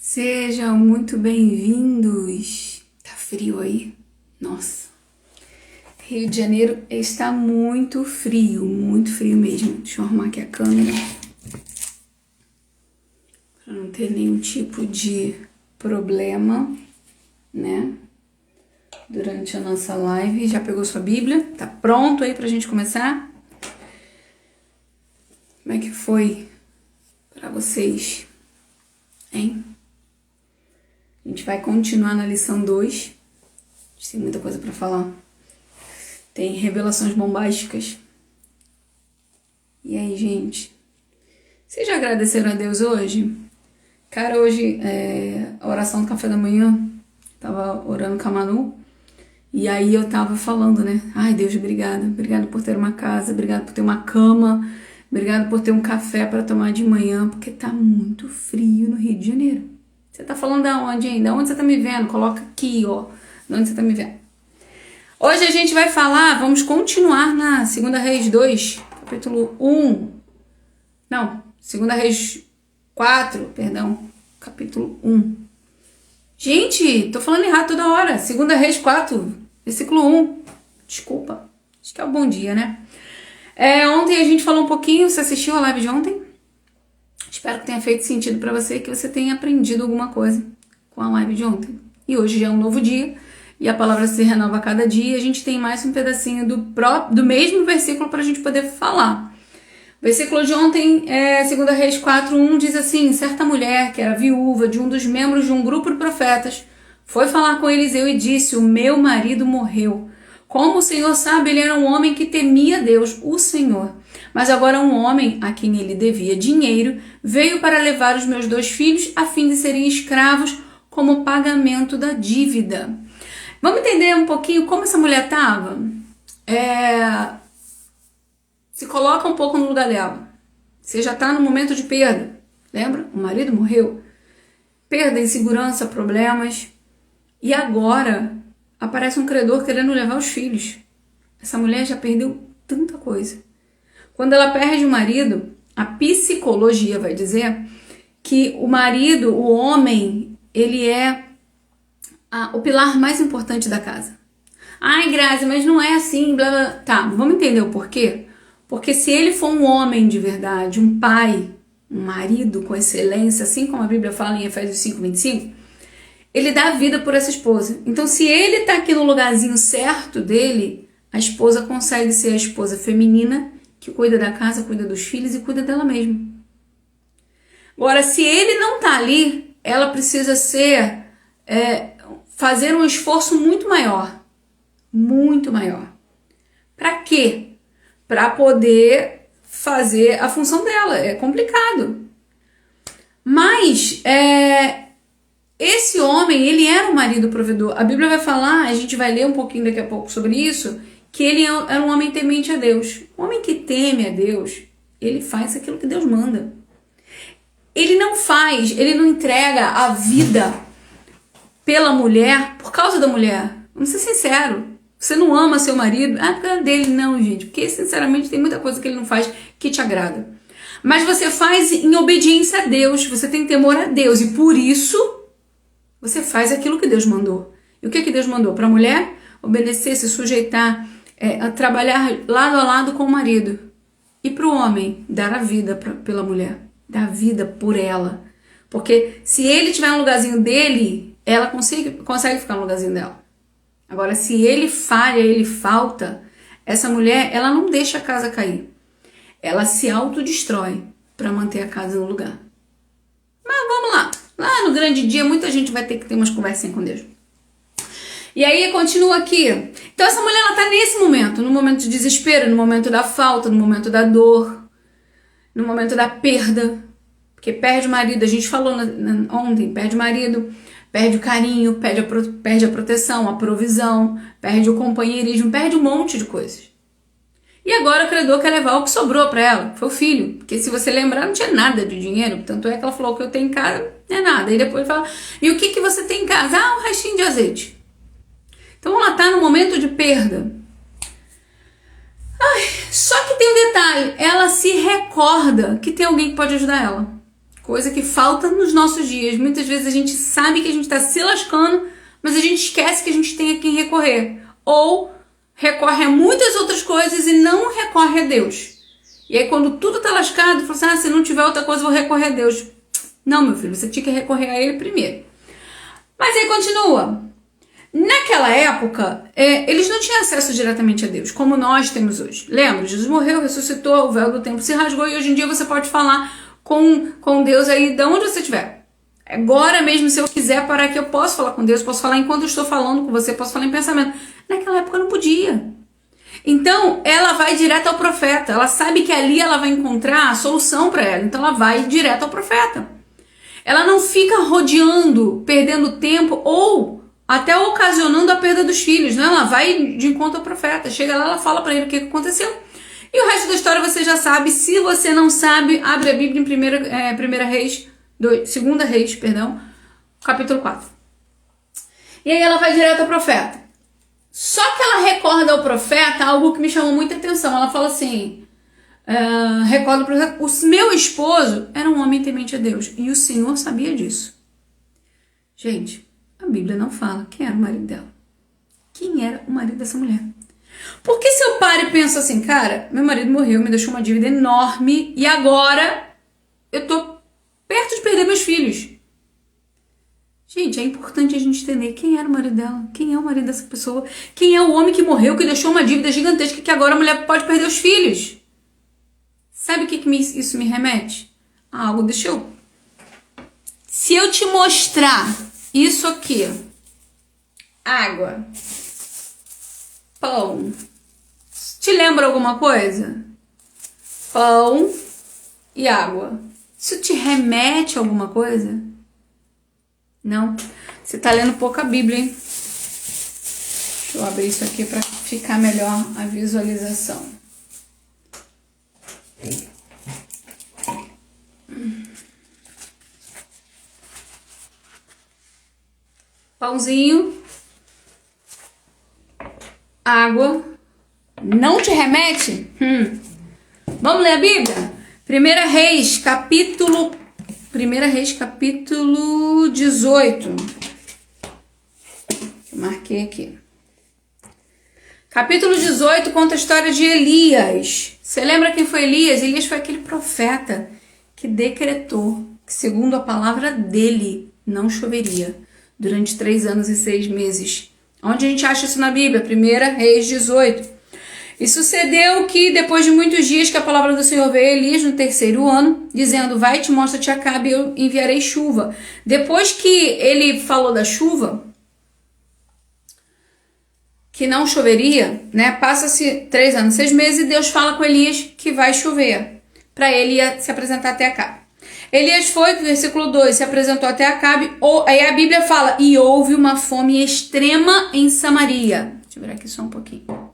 Sejam muito bem-vindos. Tá frio aí? Nossa. Rio de Janeiro está muito frio mesmo. Deixa eu arrumar aqui a câmera para não ter nenhum tipo de problema, né? Durante a nossa live. Já pegou sua Bíblia? Tá pronto aí pra gente começar? Como é que foi para vocês, hein? A gente vai continuar na lição 2. A gente tem muita coisa para falar. Tem revelações bombásticas. E aí, gente? Vocês já agradeceram a Deus hoje? Cara, hoje, a oração do café da manhã, tava orando com a Manu. E aí eu tava falando, né? Ai, Deus, obrigada. Obrigada por ter uma casa, obrigada por ter uma cama, obrigada por ter um café para tomar de manhã, porque tá muito frio no Rio de Janeiro. Você tá falando da onde ainda? Onde você tá me vendo? Coloca aqui, ó. De onde você tá me vendo? Hoje a gente vai falar, vamos continuar na 2 Reis 2, capítulo 1. Não, 2 Reis 4, perdão, capítulo 1. Gente, tô falando errado toda hora. 2 Reis 4, versículo 1. Desculpa. Acho que é o bom dia, né? Ontem a gente falou um pouquinho, você assistiu a live de ontem? Espero que tenha feito sentido para você, que você tenha aprendido alguma coisa com a live de ontem. E hoje já é um novo dia, e a palavra se renova a cada dia. A gente tem mais um pedacinho do mesmo versículo para a gente poder falar. O versículo de ontem, 2 Reis 4:1, diz assim: certa mulher, que era viúva de um dos membros de um grupo de profetas, foi falar com Eliseu e disse: o meu marido morreu. Como o Senhor sabe, ele era um homem que temia Deus, o Senhor. Mas agora um homem, a quem ele devia dinheiro, veio para levar os meus 2 filhos a fim de serem escravos como pagamento da dívida. Vamos entender um pouquinho como essa mulher estava? Se coloca um pouco no lugar dela. Você já está no momento de perda. Lembra? O marido morreu. Perda, insegurança, problemas. E agora aparece um credor querendo levar os filhos. Essa mulher já perdeu tanta coisa. Quando ela perde o marido, a psicologia vai dizer que o marido, o homem, ele é o pilar mais importante da casa. Ai, Grazi, mas não é assim, blá, blá. Tá, vamos entender o porquê? Porque se ele for um homem de verdade, um pai, um marido com excelência, assim como a Bíblia fala em Efésios 5:25, ele dá a vida por essa esposa. Então, se ele tá aqui no lugarzinho certo dele, a esposa consegue ser a esposa feminina que cuida da casa, cuida dos filhos e cuida dela mesma. Agora, se ele não tá ali, ela precisa fazer um esforço muito maior. Muito maior. Para quê? Para poder fazer a função dela. É complicado. Mas, esse homem, ele era um marido provedor. A Bíblia vai falar, a gente vai ler um pouquinho daqui a pouco sobre isso, que ele era um homem temente a Deus. Um homem que teme a Deus, ele faz aquilo que Deus manda. Ele não entrega a vida pela mulher por causa da mulher. Vamos ser sinceros. Você não ama seu marido, por causa dele, não, gente. Porque, sinceramente, tem muita coisa que ele não faz que te agrada. Mas você faz em obediência a Deus. Você tem temor a Deus. E por isso, você faz aquilo que Deus mandou. E o que Deus mandou? Para a mulher obedecer, se sujeitar, a trabalhar lado a lado com o marido. E para o homem, dar a vida pela mulher. Dar a vida por ela. Porque se ele tiver um lugarzinho dele, ela consegue ficar no lugarzinho dela. Agora, se ele falha, ele falta, essa mulher, ela não deixa a casa cair. Ela se autodestrói para manter a casa no lugar. Mas vamos lá. Lá no grande dia, muita gente vai ter que ter umas conversinhas com Deus. E aí, continua aqui. Então, essa mulher, ela tá nesse momento. No momento de desespero, no momento da falta, no momento da dor, no momento da perda. Porque perde o marido, a gente falou ontem, perde o marido, perde o carinho, perde a proteção, a provisão, perde o companheirismo, perde um monte de coisas. E agora o credor quer levar o que sobrou para ela, que foi o filho. Porque se você lembrar, não tinha nada de dinheiro. Tanto é que ela falou: o que eu tenho em casa não é nada. E depois fala: e o que você tem em casa? Um restinho de azeite. Então ela está no momento de perda. Só que tem um detalhe: ela se recorda que tem alguém que pode ajudar ela. Coisa que falta nos nossos dias. Muitas vezes a gente sabe que a gente está se lascando, mas a gente esquece que a gente tem a quem recorrer. Ou recorre a muitas outras coisas e não recorre a Deus. E aí quando tudo tá lascado, fala assim, se não tiver outra coisa, eu vou recorrer a Deus. Não, meu filho, você tinha que recorrer a Ele primeiro. Mas aí continua. Naquela época, eles não tinham acesso diretamente a Deus, como nós temos hoje. Lembra? Jesus morreu, ressuscitou, o véu do templo se rasgou e hoje em dia você pode falar com Deus aí de onde você estiver. Agora mesmo, se eu quiser parar aqui, eu posso falar com Deus, posso falar enquanto eu estou falando com você, posso falar em pensamento. Naquela época não podia. Então, ela vai direto ao profeta. Ela sabe que ali ela vai encontrar a solução para ela. Então, ela vai direto ao profeta. Ela não fica rodeando, perdendo tempo ou até ocasionando a perda dos filhos, né? Ela vai de encontro ao profeta, chega lá, ela fala para ele o que aconteceu. E o resto da história você já sabe. Se você não sabe, abre a Bíblia em 2 Reis, capítulo 4. E aí ela vai direto ao profeta. Só que ela recorda ao profeta algo que me chamou muita atenção. Ela fala assim, recorda ao profeta, o meu esposo era um homem temente a Deus, e o Senhor sabia disso. Gente, a Bíblia não fala quem era o marido dela. Quem era o marido dessa mulher? Porque se eu paro e penso assim, cara, meu marido morreu, me deixou uma dívida enorme e agora eu tô perto de perder meus filhos. Gente, é importante a gente entender quem era o marido dela, quem é o marido dessa pessoa, quem é o homem que morreu, que deixou uma dívida gigantesca que agora a mulher pode perder os filhos. Sabe o que isso me remete? A algo, se eu te mostrar isso aqui, água, pão, te lembra alguma coisa? Pão e água. Isso te remete a alguma coisa? Não? Você tá lendo pouco a Bíblia, hein? Deixa eu abrir isso aqui para ficar melhor a visualização. Pãozinho, água, não te remete? Vamos ler a Bíblia? 1 Reis, capítulo 18. Eu marquei aqui. Capítulo 18 conta a história de Elias. Você lembra quem foi Elias? Elias foi aquele profeta que decretou que, segundo a palavra dele, não choveria durante 3 anos e 6 meses. Onde a gente acha isso na Bíblia? 1 Reis 18. E sucedeu que, depois de muitos dias que a palavra do Senhor veio a Elias no 3º ano, dizendo, vai-te, mostra-te Acabe, e eu enviarei chuva. Depois que ele falou da chuva, que não choveria, né? Passa-se 3 anos, 6 meses, e Deus fala com Elias que vai chover, para ele se apresentar até Acabe. Elias foi, versículo 2, se apresentou até Acabe, aí a Bíblia fala, e houve uma fome extrema em Samaria. Deixa eu ver aqui só um pouquinho.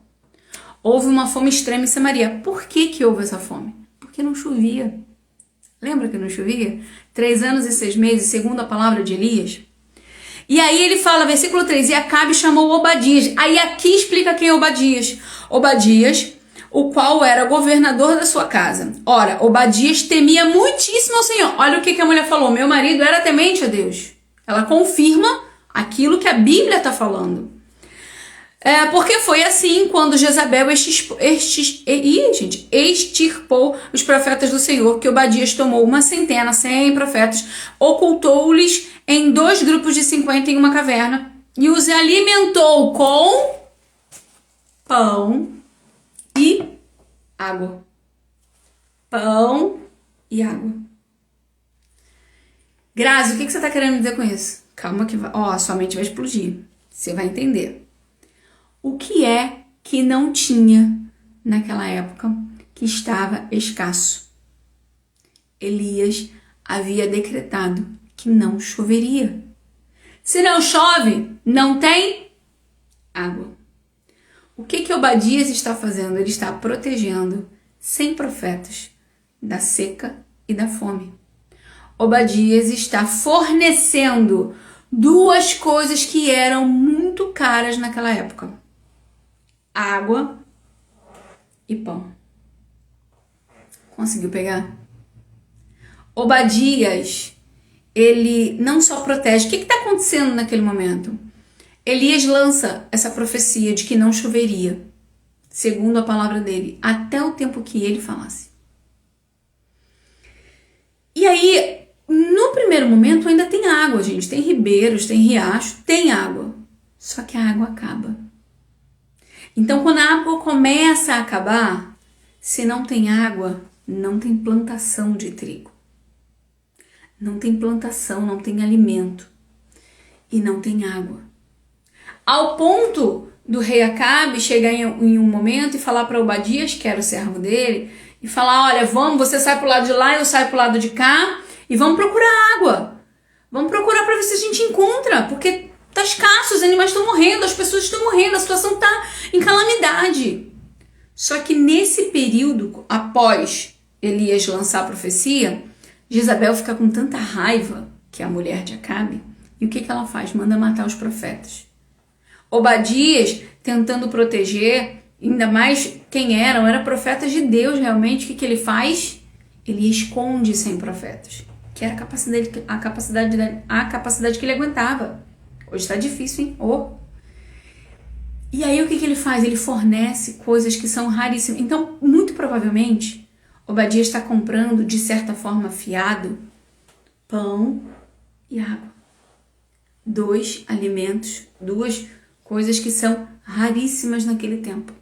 Houve uma fome extrema em Samaria. Por que houve essa fome? Porque não chovia. Lembra que não chovia? 3 anos e 6 meses, segundo a palavra de Elias. E aí ele fala, versículo 3, e Acabe chamou Obadias. Aí aqui explica quem é Obadias. Obadias, o qual era governador da sua casa. Ora, Obadias temia muitíssimo ao Senhor. Olha o que a mulher falou, meu marido era temente a Deus. Ela confirma aquilo que a Bíblia está falando. Porque foi assim quando Jezabel extirpou os profetas do Senhor, que Obadias tomou 100 profetas, ocultou-lhes em 2 grupos de 50 em uma caverna e os alimentou com pão e água. Pão e água. Grazi, o que você está querendo dizer com isso? Calma que a sua mente vai explodir. Você vai entender. O que é que não tinha naquela época que estava escasso? Elias havia decretado que não choveria. Se não chove, não tem água. O que Obadias está fazendo? Ele está protegendo 100 profetas da seca e da fome. Obadias está fornecendo 2 coisas que eram muito caras naquela época. Água e pão. Conseguiu pegar? Obadias, ele não só protege. O que está acontecendo naquele momento? Elias lança essa profecia de que não choveria, segundo a palavra dele, até o tempo que ele falasse. E aí, no primeiro momento ainda tem água, gente. Tem ribeiros, tem riacho, tem água. Só que a água acaba. Então, quando a água começa a acabar, se não tem água, não tem plantação de trigo. Não tem plantação, não tem alimento. E não tem água. Ao ponto do rei Acabe chegar em um momento e falar para Obadias, que era o servo dele, e falar, olha, vamos, você sai pro lado de lá, eu saio pro lado de cá, e vamos procurar água. Vamos procurar para ver se a gente encontra, porque tá escasso, os animais estão morrendo, as pessoas estão morrendo, a situação tá em calamidade. Só que nesse período, após Elias lançar a profecia, Jezabel fica com tanta raiva, que é a mulher de Acabe, e o que ela faz? Manda matar os profetas. Obadias, tentando proteger, ainda mais quem eram profetas de Deus realmente, o que ele faz? Ele esconde 100 profetas, que era a capacidade que ele aguentava. Hoje está difícil, hein? E aí o que ele faz? Ele fornece coisas que são raríssimas. Então, muito provavelmente, Obadias está comprando, de certa forma, fiado, pão e água. 2 alimentos, 2 coisas que são raríssimas naquele tempo.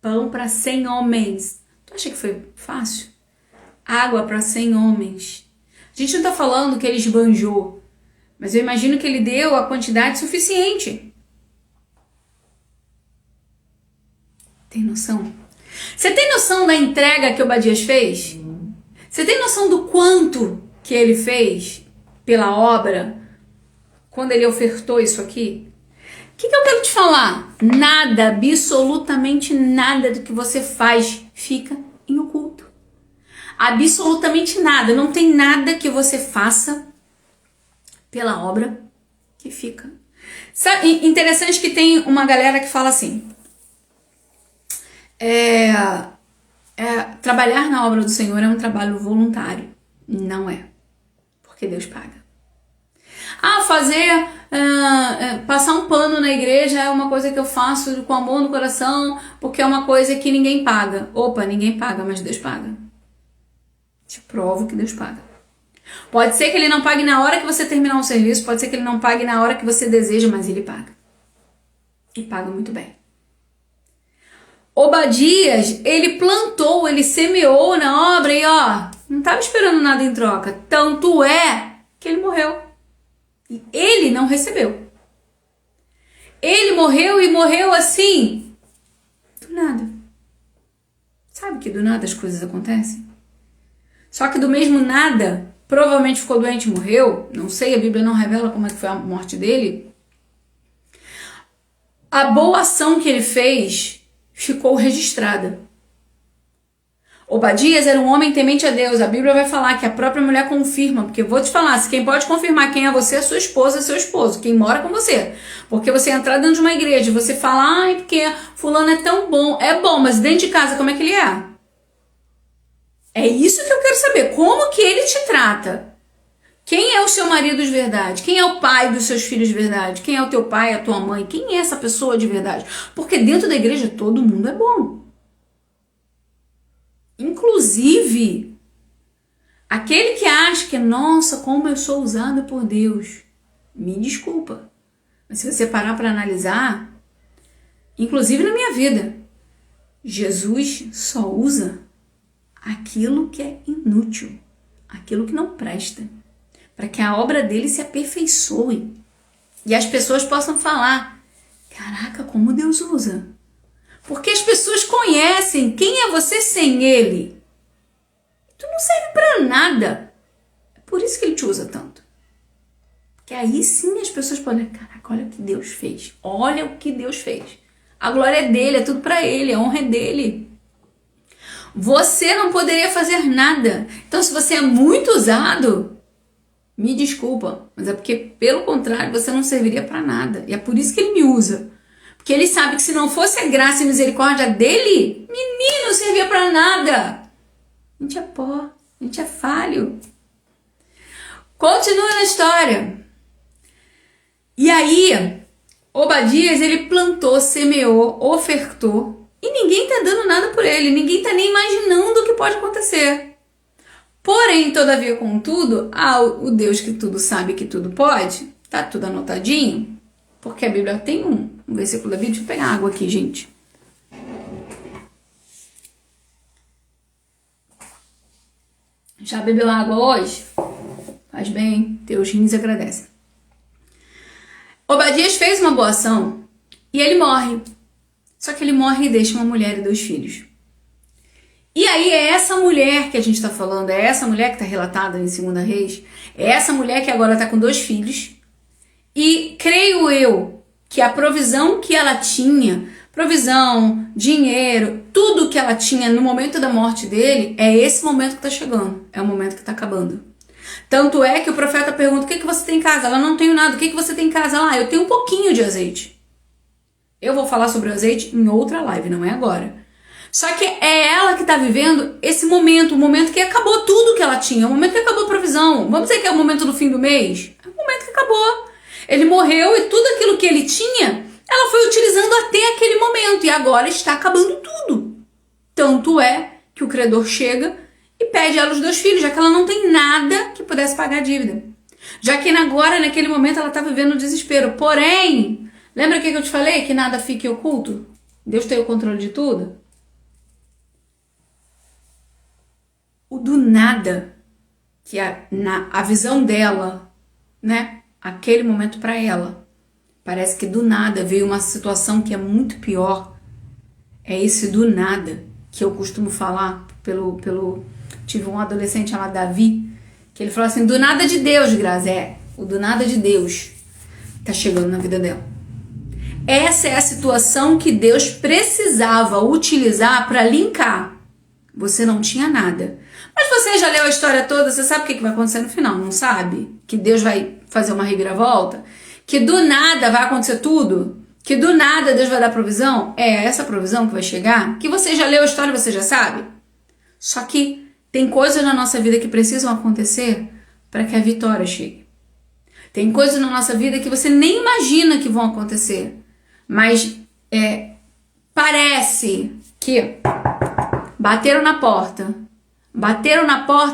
Pão para 100 homens. Tu acha que foi fácil? Água para 100 homens. A gente não está falando que ele esbanjou, mas eu imagino que ele deu a quantidade suficiente. Tem noção? Você tem noção da entrega que Obadias fez? Você tem noção do quanto que ele fez pela obra quando ele ofertou isso aqui? O que eu quero te falar? Nada, absolutamente nada do que você faz fica em oculto. Absolutamente nada. Não tem nada que você faça pela obra que fica. Sabe, interessante que tem uma galera que fala assim, trabalhar na obra do Senhor é um trabalho voluntário. Não é. Porque Deus paga. Passar um pano na igreja é uma coisa que eu faço com amor no coração, porque é uma coisa que ninguém paga. Opa, ninguém paga, mas Deus paga. Te provo que Deus paga. Pode ser que ele não pague na hora que você terminar um serviço, pode ser que ele não pague na hora que você deseja, mas ele paga. E paga muito bem. Obadias, ele plantou, ele semeou na obra e não estava esperando nada em troca. Tanto é que ele morreu. E ele não recebeu. Ele morreu e morreu assim, do nada. Sabe que do nada as coisas acontecem? Só que do mesmo nada, provavelmente ficou doente e morreu. Não sei, a Bíblia não revela como é que foi a morte dele. A boa ação que ele fez ficou registrada. Obadias era um homem temente a Deus. A Bíblia vai falar que a própria mulher confirma, porque eu vou te falar, se quem pode confirmar quem é você é sua esposa, é seu esposo, quem mora com você. Porque você entrar dentro de uma igreja e você falar, porque fulano é tão bom, é bom, mas dentro de casa como é que ele é? É isso que eu quero saber, como que ele te trata? Quem é o seu marido de verdade? Quem é o pai dos seus filhos de verdade? Quem é o teu pai, a tua mãe? Quem é essa pessoa de verdade? Porque dentro da igreja todo mundo é bom. Inclusive, aquele que acha que, nossa, como eu sou usado por Deus. Me desculpa. Mas se você parar para analisar, inclusive na minha vida, Jesus só usa aquilo que é inútil, aquilo que não presta, para que a obra dele se aperfeiçoe e as pessoas possam falar, caraca, como Deus usa. Porque as pessoas conhecem quem é você sem ele. Tu não serve para nada. É por isso que ele te usa tanto. Porque aí sim as pessoas podem, caraca, olha o que Deus fez. Olha o que Deus fez. A glória é dele, é tudo para ele, a honra é dele. Você não poderia fazer nada. Então, se você é muito usado, me desculpa, mas é porque, pelo contrário, você não serviria para nada. E é por isso que ele me usa. Porque ele sabe que se não fosse a graça e misericórdia dele, menino, não servia para nada. A gente é pó. A gente é falho. Continua na história. E aí, Obadias, ele plantou, semeou, ofertou, e ninguém tá dando nada por ele, ninguém tá nem imaginando o que pode acontecer. Porém, todavia, contudo, o Deus que tudo sabe, que tudo pode, tá tudo anotadinho, porque a Bíblia tem um versículo da Bíblia. Deixa eu pegar água aqui, gente. Já bebeu água hoje? Faz bem, teus rins agradecem. Obadias fez uma boa ação e ele morre. Só que ele morre e deixa uma mulher e 2 filhos. E aí é essa mulher que a gente está falando, é essa mulher que está relatada em 2 Reis, é essa mulher que agora está com 2 filhos. E creio eu que a provisão que ela tinha, provisão, dinheiro, tudo que ela tinha no momento da morte dele, é esse momento que está chegando, é o momento que está acabando. Tanto é que o profeta pergunta: o que você tem em casa? Ela: não tenho nada. O que você tem em casa? Ela: eu tenho um pouquinho de azeite. Eu vou falar sobre o azeite em outra live, não é agora. Só que é ela que está vivendo esse momento, o momento que acabou tudo que ela tinha, o momento que acabou a provisão. Vamos dizer que é o momento do fim do mês? É o momento que acabou. Ele morreu e tudo aquilo que ele tinha, ela foi utilizando até aquele momento. E agora está acabando tudo. Tanto é que o credor chega e pede a ela os 2 filhos, já que ela não tem nada que pudesse pagar a dívida. Já que agora, naquele momento, ela está vivendo o desespero. Porém, lembra que eu te falei que nada fique oculto? Deus tem o controle de tudo? O do nada, que a visão dela, né? Aquele momento para ela, parece que do nada veio uma situação que é muito pior. É esse do nada que eu costumo falar tive um adolescente chamado Davi, que ele falou assim: do nada de Deus, Grazi. O do nada de Deus tá chegando na vida dela. Essa é a situação que Deus precisava utilizar para linkar. Você não tinha nada, mas você já leu a história toda, você sabe o que vai acontecer no final, não sabe? Que Deus vai fazer uma reviravolta? Que do nada vai acontecer tudo? Que do nada Deus vai dar provisão? É essa provisão que vai chegar? Que você já leu a história, você já sabe? Só que tem coisas na nossa vida que precisam acontecer para que a vitória chegue. Tem coisas na nossa vida que você nem imagina que vão acontecer, mas parece que bateram na porta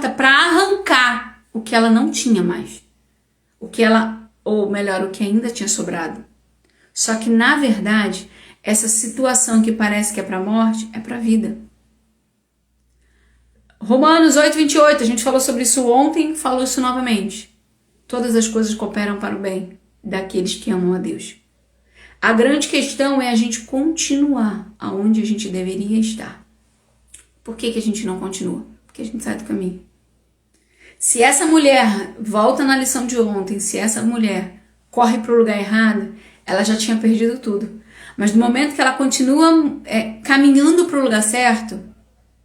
para arrancar o que ela não tinha mais. O que ainda tinha sobrado. Só que, na verdade, essa situação que parece que é para a morte, é para a vida. Romanos 8:28, a gente falou sobre isso ontem, falou isso novamente. Todas as coisas cooperam para o bem daqueles que amam a Deus. A grande questão é a gente continuar aonde a gente deveria estar. Por que a gente não continua? Porque a gente sai do caminho. Se essa mulher, volta na lição de ontem, se essa mulher corre para o lugar errado, ela já tinha perdido tudo. Mas no momento que ela continua caminhando para o lugar certo,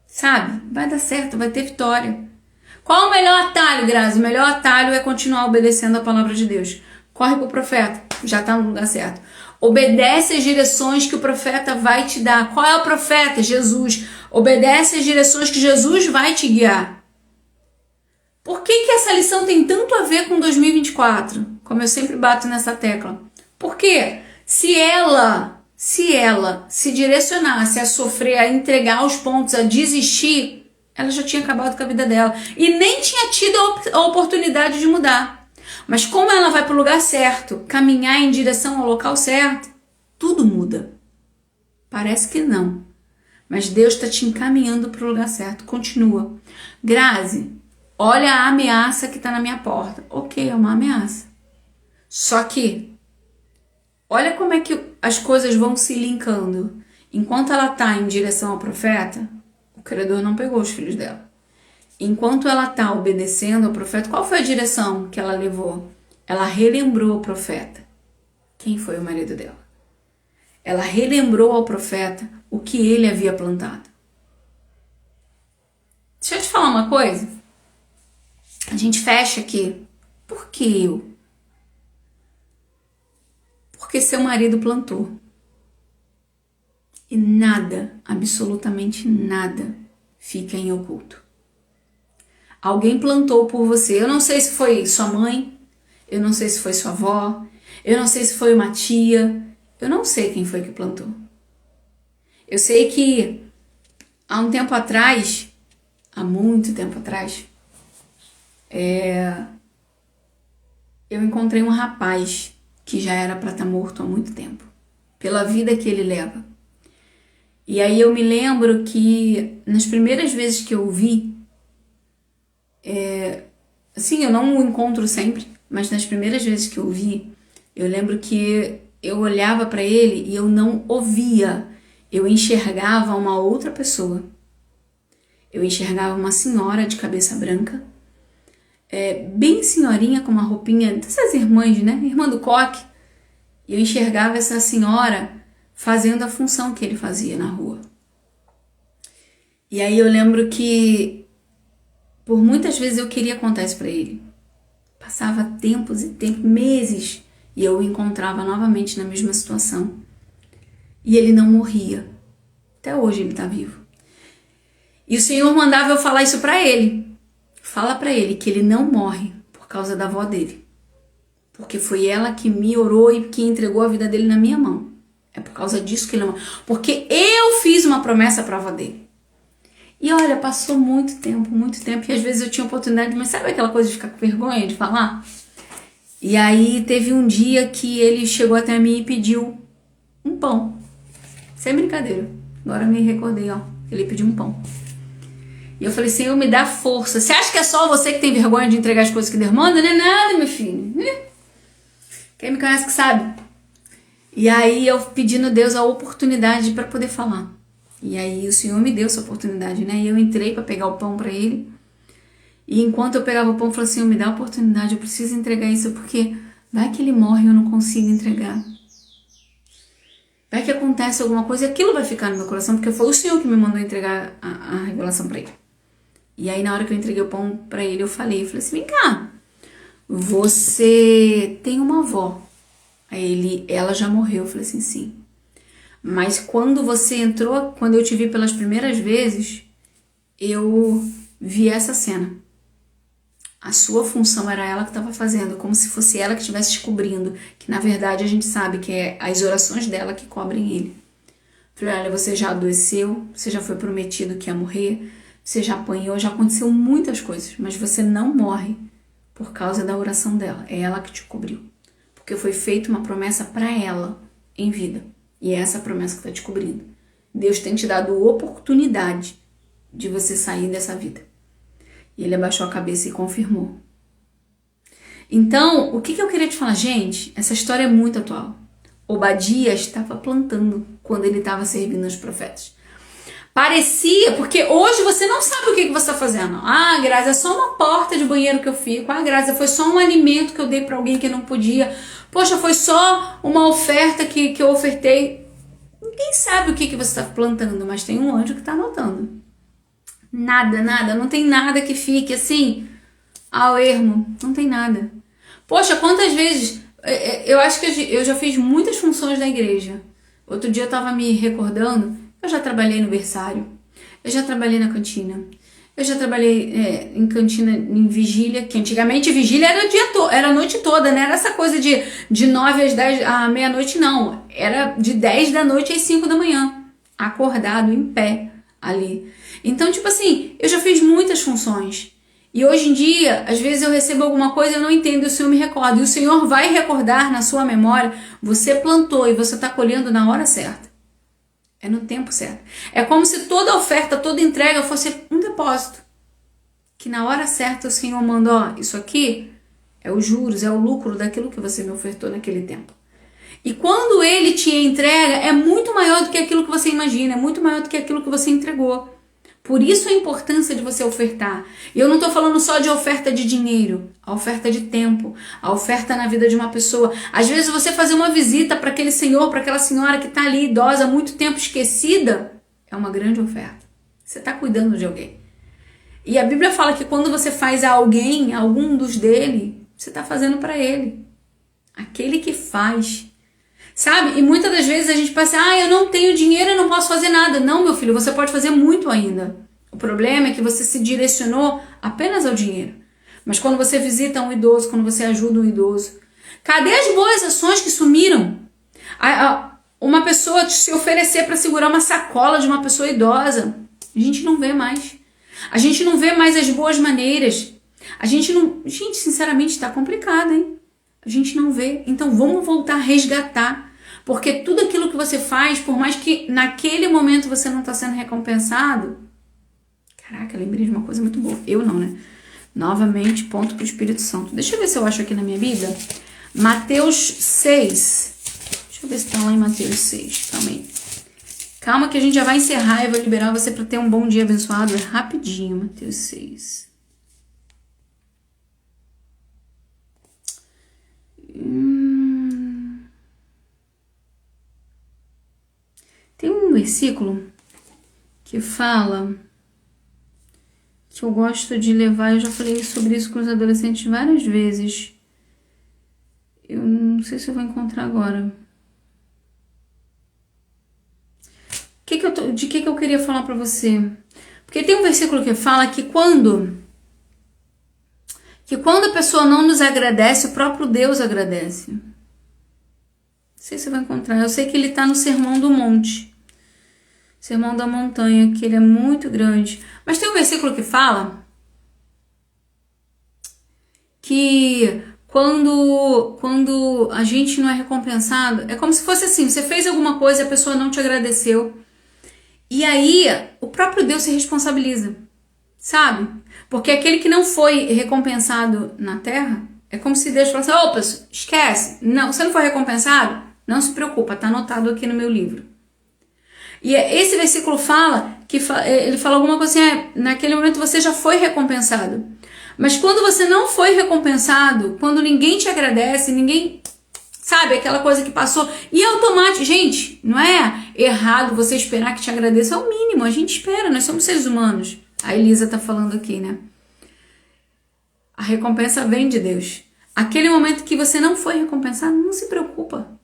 sabe? Vai dar certo, vai ter vitória. Qual o melhor atalho, Grazi? O melhor atalho é continuar obedecendo a palavra de Deus. Corre para o profeta, já está no lugar certo. Obedece as direções que o profeta vai te dar. Qual é o profeta? Jesus. Obedece as direções que Jesus vai te guiar. Por que essa lição tem tanto a ver com 2024? Como eu sempre bato nessa tecla. Porque se ela se direcionasse a sofrer, a entregar os pontos, a desistir, ela já tinha acabado com a vida dela. E nem tinha tido a oportunidade de mudar. Mas como ela vai para o lugar certo, caminhar em direção ao local certo, tudo muda. Parece que não. Mas Deus está te encaminhando para o lugar certo. Continua. Grazi, olha a ameaça que está na minha porta. Ok, é uma ameaça. Só que, olha como é que as coisas vão se linkando. Enquanto ela está em direção ao profeta, o credor não pegou os filhos dela. Enquanto ela está obedecendo ao profeta, qual foi a direção que ela levou? Ela relembrou o profeta. Quem foi o marido dela? Ela relembrou ao profeta o que ele havia plantado. Deixa eu te falar uma coisa. A gente fecha aqui. Por que eu? Porque seu marido plantou. E nada, absolutamente nada, fica em oculto. Alguém plantou por você. Eu não sei se foi sua mãe, eu não sei se foi sua avó, eu não sei se foi uma tia, eu não sei quem foi que plantou. Eu sei que há um tempo atrás, há muito tempo atrás, eu encontrei um rapaz que já era para estar morto há muito tempo, pela vida que ele leva. E aí eu me lembro que nas primeiras vezes que eu o vi, assim, eu não o encontro sempre, mas nas primeiras vezes que eu o vi, eu lembro que eu olhava para ele e eu não o via, eu enxergava uma outra pessoa. Eu enxergava uma senhora de cabeça branca, bem senhorinha, com uma roupinha dessas irmãs, né? Irmã do coque. E eu enxergava essa senhora fazendo a função que ele fazia na rua. E aí eu lembro que por muitas vezes eu queria contar isso pra ele. Passava tempos e tempos, meses, e eu o encontrava novamente na mesma situação. E ele não morria. Até hoje ele tá vivo. E o Senhor mandava eu falar isso pra ele. Fala pra ele que ele não morre por causa da avó dele. Porque foi ela que me orou e que entregou a vida dele na minha mão. É por causa disso que ele não morre. Porque eu fiz uma promessa pra avó dele. E olha, passou muito tempo, e às vezes eu tinha oportunidade, mas sabe aquela coisa de ficar com vergonha de falar? E aí teve um dia que ele chegou até mim e pediu um pão. Sem brincadeira. Agora me recordei, ó. Ele pediu um pão. E eu falei, Senhor, me dá força. Você acha que é só você que tem vergonha de entregar as coisas que Deus manda? Não é nada, meu filho. Quem me conhece que sabe. E aí eu pedindo a Deus a oportunidade para poder falar. E aí o Senhor me deu essa oportunidade, né? E eu entrei para pegar o pão para ele. E enquanto eu pegava o pão, eu falei, Senhor, me dá a oportunidade. Eu preciso entregar isso porque vai que ele morre e eu não consigo entregar. Vai que acontece alguma coisa e aquilo vai ficar no meu coração, porque foi o Senhor que me mandou entregar a revelação para ele. E aí na hora que eu entreguei o pão para ele, eu falei assim, vem cá, você tem uma avó? Aí ela já morreu. Eu falei assim, sim. Mas quando você entrou, quando eu te vi pelas primeiras vezes, eu vi essa cena. A sua função era ela que estava fazendo, como se fosse ela que estivesse te cobrindo, que na verdade a gente sabe que é as orações dela que cobrem ele. Falei, olha, você já adoeceu, você já foi prometido que ia morrer, você já apanhou, já aconteceu muitas coisas, mas você não morre por causa da oração dela. É ela que te cobriu. Porque foi feita uma promessa para ela em vida. E é essa promessa que está te cobrindo. Deus tem te dado oportunidade de você sair dessa vida. E ele abaixou a cabeça e confirmou. Então, o que eu queria te falar? Gente, essa história é muito atual. Obadias estava plantando quando ele estava servindo os profetas. Parecia, porque hoje você não sabe o que você está fazendo. Ah, Graça, é só uma porta de banheiro que eu fico. Ah, Graça, foi só um alimento que eu dei para alguém que não podia. Poxa, foi só uma oferta que eu ofertei. Ninguém sabe o que você está plantando, mas tem um anjo que está anotando. Nada, não tem nada que fique assim, ao ermo, não tem nada. Poxa, quantas vezes, eu acho que eu já fiz muitas funções na igreja. Outro dia eu estava me recordando, eu já trabalhei no berçário, eu já trabalhei na cantina, eu já trabalhei em cantina, em vigília, que antigamente vigília era o dia era a noite toda, né? Era essa coisa de 9 às 10, à meia-noite, não. Era de 10 da noite às 5 da manhã, acordado, em pé, ali. Então, tipo assim, eu já fiz muitas funções. E hoje em dia, às vezes eu recebo alguma coisa e eu não entendo, e o Senhor me recorda. E o Senhor vai recordar na sua memória, você plantou e você está colhendo na hora certa. É no tempo certo. É como se toda oferta, toda entrega fosse um depósito. Que na hora certa o Senhor mandou, ó, isso aqui é os juros, é o lucro daquilo que você me ofertou naquele tempo. E quando Ele te entrega, é muito maior do que aquilo que você imagina, é muito maior do que aquilo que você entregou. Por isso a importância de você ofertar. E eu não estou falando só de oferta de dinheiro, a oferta de tempo, a oferta na vida de uma pessoa. Às vezes você fazer uma visita para aquele senhor, para aquela senhora que está ali idosa, há muito tempo esquecida, é uma grande oferta. Você está cuidando de alguém. E a Bíblia fala que quando você faz a alguém, algum dos dele, você está fazendo para ele. Aquele que faz. Sabe? E muitas das vezes a gente pensa, eu não tenho dinheiro, eu não posso fazer nada. Não, meu filho, você pode fazer muito ainda. O problema é que você se direcionou apenas ao dinheiro. Mas quando você visita um idoso, quando você ajuda um idoso, cadê as boas ações que sumiram? Uma pessoa se oferecer para segurar uma sacola de uma pessoa idosa, a gente não vê mais. A gente não vê mais as boas maneiras. A gente não... Gente, sinceramente, tá complicado, hein? A gente não vê. Então vamos voltar a resgatar. Porque tudo aquilo que você faz, por mais que naquele momento você não está sendo recompensado... Caraca, lembrei de uma coisa muito boa. Eu não, né? Novamente, ponto pro Espírito Santo. Deixa eu ver se eu acho aqui na minha Bíblia. Mateus 6. Deixa eu ver se tá lá em Mateus 6 também. Calma que a gente já vai encerrar e eu vou liberar você para ter um bom dia abençoado. É rapidinho, Mateus 6. Tem um versículo que fala... que eu gosto de levar, eu já falei sobre isso com os adolescentes várias vezes. Eu não sei se eu vou encontrar agora. De que eu queria falar pra você? Porque tem um versículo que fala que quando a pessoa não nos agradece, o próprio Deus agradece. Não sei se eu vou encontrar. Eu sei que ele tá no Sermão do Monte. Sermão da Montanha, que ele é muito grande. Mas tem um versículo que fala que quando a gente não é recompensado, é como se fosse assim, você fez alguma coisa e a pessoa não te agradeceu. E aí, o próprio Deus se responsabiliza, sabe? Porque aquele que não foi recompensado na terra, é como se Deus falasse, opa, esquece, não, você não foi recompensado? Não se preocupa, tá anotado aqui no meu livro. E esse versículo fala, ele fala alguma coisa assim, naquele momento você já foi recompensado. Mas quando você não foi recompensado, quando ninguém te agradece, ninguém, sabe, aquela coisa que passou, e é automático, gente, não é errado você esperar que te agradeça, é o mínimo, a gente espera, nós somos seres humanos. A Elisa tá falando aqui, né? A recompensa vem de Deus. Aquele momento que você não foi recompensado, não se preocupa.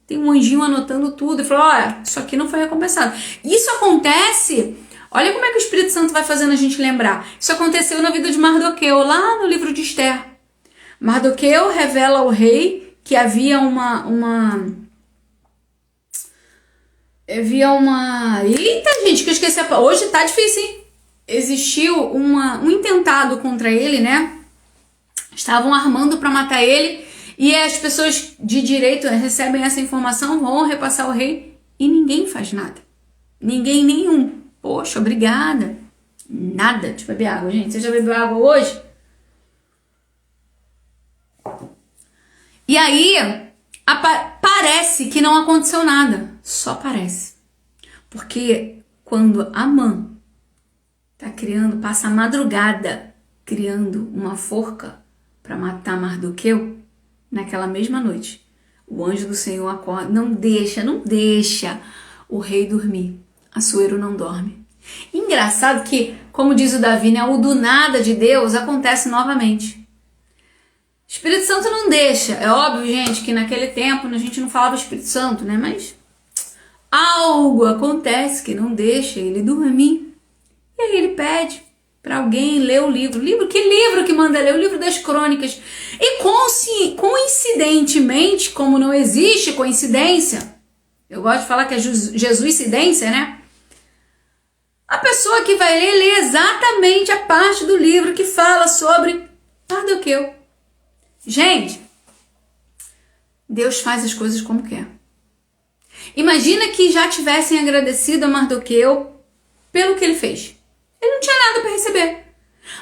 Tem um anjinho anotando tudo e falou, olha, isso aqui não foi recompensado. Isso acontece, olha como é que o Espírito Santo vai fazendo a gente lembrar. Isso aconteceu na vida de Mardoqueu, lá no livro de Esther. Mardoqueu revela ao rei que havia Eita, gente, que eu esqueci. Hoje tá difícil, hein? Existiu um intentado contra ele, né? Estavam armando para matar ele. E as pessoas de direito recebem essa informação, vão repassar ao rei e ninguém faz nada. Ninguém nenhum. Poxa, obrigada. Nada. Deixa eu beber água, gente. Você já bebeu água hoje? E aí, parece que não aconteceu nada. Só parece. Porque quando Amã passa a madrugada criando uma forca para matar Mardoqueu, naquela mesma noite, o anjo do Senhor acorda, não deixa o rei dormir. Assuero não dorme. Engraçado que, como diz o Davi, né, o do nada de Deus acontece novamente. O Espírito Santo não deixa. É óbvio, gente, que naquele tempo a gente não falava Espírito Santo, né? Mas algo acontece que não deixa ele dormir. E aí ele pede para alguém ler o livro. Que livro que manda ler? O livro das crônicas. E coincidentemente, como não existe coincidência, eu gosto de falar que é Jesuicidência, né? A pessoa que vai ler, lê exatamente a parte do livro que fala sobre Mardoqueu. Gente, Deus faz as coisas como quer. Imagina que já tivessem agradecido a Mardoqueu pelo que ele fez. Ele não tinha nada para receber.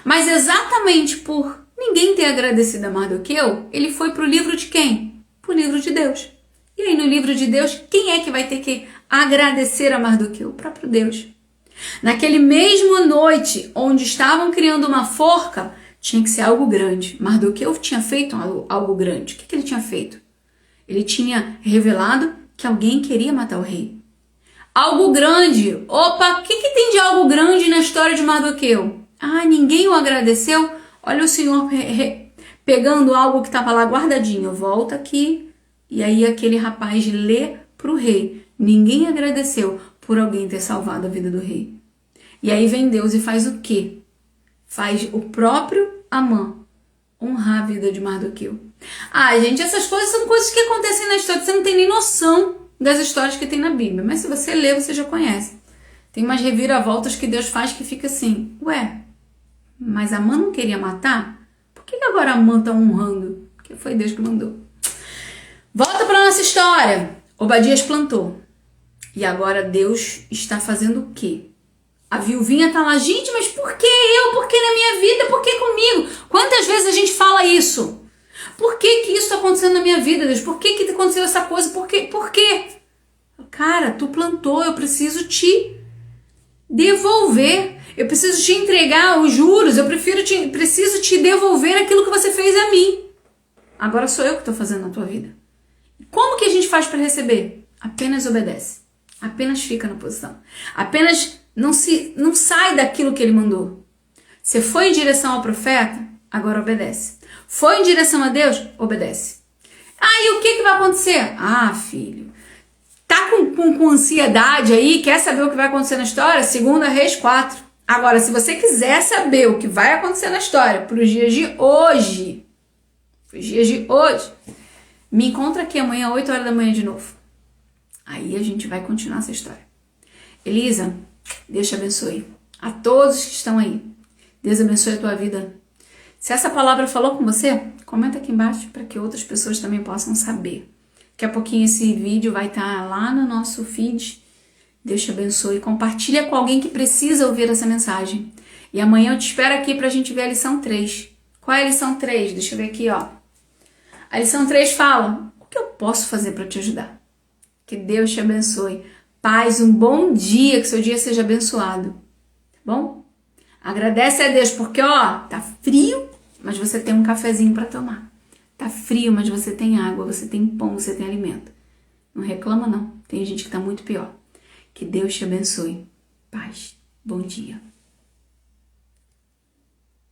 Mas exatamente por ninguém ter agradecido a Mardoqueu, ele foi para o livro de quem? Para o livro de Deus. E aí no livro de Deus, quem é que vai ter que agradecer a Mardoqueu? O próprio Deus. Naquele mesmo noite, onde estavam criando uma forca, tinha que ser algo grande. Mardoqueu tinha feito algo grande. O que ele tinha feito? Ele tinha revelado que alguém queria matar o rei. Algo grande. Opa, o que tem de algo grande na história de Mardoqueu? Ah, ninguém o agradeceu? Olha o Senhor pegando algo que estava lá guardadinho. Volta aqui. E aí aquele rapaz lê para o rei. Ninguém agradeceu por alguém ter salvado a vida do rei. E aí vem Deus e faz o quê? Faz o próprio Amã honrar a vida de Mardoqueu. Ah, gente, essas coisas são coisas que acontecem na história. Você não tem nem noção das histórias que tem na Bíblia. Mas se você ler, você já conhece. Tem umas reviravoltas que Deus faz que fica assim, ué, mas Amã não queria matar? Por que agora Amã está honrando? Porque foi Deus que mandou. Volta para nossa história. Obadias plantou. E agora Deus está fazendo o quê? A viuvinha tá lá, gente, mas por que eu? Por que na minha vida? Por que comigo? Quantas vezes a gente fala isso? Por que que isso está acontecendo na minha vida, Deus? Por que que aconteceu essa coisa? Por quê? Por quê? Cara, tu plantou, eu preciso te devolver. Eu preciso te entregar os juros, preciso te devolver aquilo que você fez a mim. Agora sou eu que estou fazendo na tua vida. Como que a gente faz para receber? Apenas obedece. Apenas fica na posição. Apenas não sai daquilo que ele mandou. Você foi em direção ao profeta? Agora obedece. Foi em direção a Deus? Obedece. Ah, e o que vai acontecer? Ah, filho, tá com ansiedade aí, quer saber o que vai acontecer na história? 2 Reis 4. Agora, se você quiser saber o que vai acontecer na história para os dias de hoje, me encontra aqui amanhã, 8 horas da manhã de novo. Aí a gente vai continuar essa história. Elisa, Deus te abençoe. A todos que estão aí, Deus abençoe a tua vida. Se essa palavra falou com você, comenta aqui embaixo para que outras pessoas também possam saber. Daqui a pouquinho esse vídeo vai estar lá no nosso feed. Deus te abençoe. Compartilha com alguém que precisa ouvir essa mensagem. E amanhã eu te espero aqui para a gente ver a lição 3. Qual é a lição 3? Deixa eu ver aqui, ó. A lição 3 fala: o que eu posso fazer para te ajudar? Que Deus te abençoe. Paz, um bom dia, que seu dia seja abençoado. Tá bom? Agradece a Deus, porque, ó, tá frio, mas você tem um cafezinho para tomar. Tá frio, mas você tem água, você tem pão, você tem alimento. Não reclama, não. Tem gente que tá muito pior. Que Deus te abençoe. Paz. Bom dia.